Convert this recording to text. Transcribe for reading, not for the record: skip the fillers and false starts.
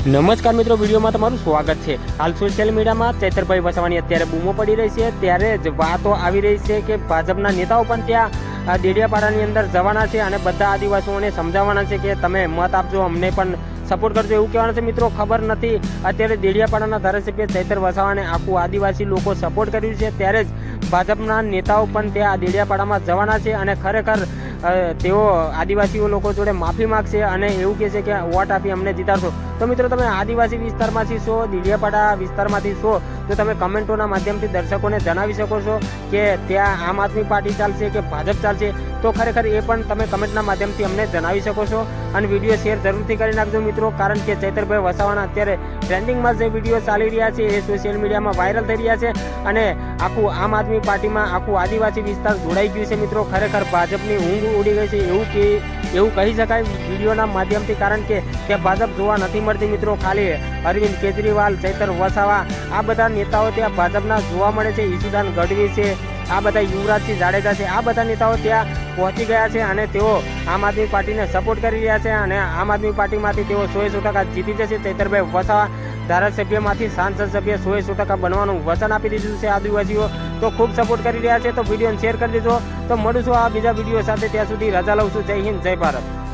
નમસ્કાર મિત્રો, વિડીયોમાં તમારું સ્વાગત છે। હાલ સોશિયલ મીડિયામાં ચૈતરભાઈ વસાવાની અત્યારે બૂમો પડી રહી છે, ત્યારે જ વાતો આવી રહી છે કે ભાજપના નેતાઓ પણ ત્યાં દેડિયાપાડાની અંદર જવાના છે અને બધા આદિવાસીઓને સમજાવવાના છે કે તમે મત આપજો, અમને પણ સપોર્ટ કરજો એવું કહેવાનું છે। મિત્રો, ખબર નથી અત્યારે દેડિયાપાડાના ધારાસભ્ય ચૈતર વસાવાને આખું આદિવાસી લોકો સપોર્ટ કર્યું છે, ત્યારે જ ભાજપના નેતાઓ પણ ત્યાં દેડિયાપાડામાં જવાના છે અને ખરેખર તેઓ આદિવાસીઓ લોકો જોડે માફી માગશે અને એવું કહે છે કે વોટ આપી અમને જીતાડશો। તો મિત્રો, તમે આદિવાસી વિસ્તારમાંથી છો, દેડિયાપાડા વિસ્તારમાંથી છો, તો તમે કમેન્ટોના માધ્યમથી દર્શકોને જણાવી શકો છો કે ત્યાં આમ આદમી પાર્ટી ચાલશે કે ભાજપ ચાલશે। તો ખરેખર એ પણ તમે કમેન્ટના માધ્યમથી અમને જણાવી શકો છો અને વિડીયો શેર જરૂરથી કરી નાખજો મિત્રો, કારણ કે ચૈતરભાઈ વસાવાના અત્યારે ટ્રેન્ડિંગમાં જે વિડીયો ચાલી રહ્યા છે એ સોશિયલ મીડિયામાં વાયરલ થઈ રહ્યા છે અને આખું આમ આદમી પાર્ટીમાં આખું આદિવાસી વિસ્તાર જોડાઈ ગયું છે। મિત્રો, ખરેખર ભાજપની ઊંઘ ઉડી ગઈ છે એવું કહી શકાય વિડીયોના માધ્યમથી, કારણ કે ત્યાં ભાજપ જોવા નથી મળતી। મિત્રો, ખાલી અરવિંદ કેજરીવાલ, ચૈતર વસાવા આ બધા નેતાઓ ત્યાં ભાજપના જોવા મળે છે। ઈસુદાન ગઢવી છે, આ બધા યુવરાજસિંહ જાડેજા છે, આ બધા નેતાઓ ત્યાં પહોંચી ગયા છે અને તેઓ આમ આદમી પાર્ટીને સપોર્ટ કરી રહ્યા છે અને આમ આદમી પાર્ટીમાંથી તેઓ 100% જીતી જશે। ચૈતરભાઈ વસાવા ધારાસભ્યમાંથી સાંસદ સભ્ય 100% બનવાનું વચન આપી દીધું છે આદિવાસીઓ, તો ખૂબ સપોર્ટ કરી રહ્યા છે। તો વિડીયોને શેર કરી દેજો। તો મળીશું આ બીજા વિડીયો સાથે, ત્યાં સુધી રજા લઉં છું। જય હિન્દ, જય ભારત।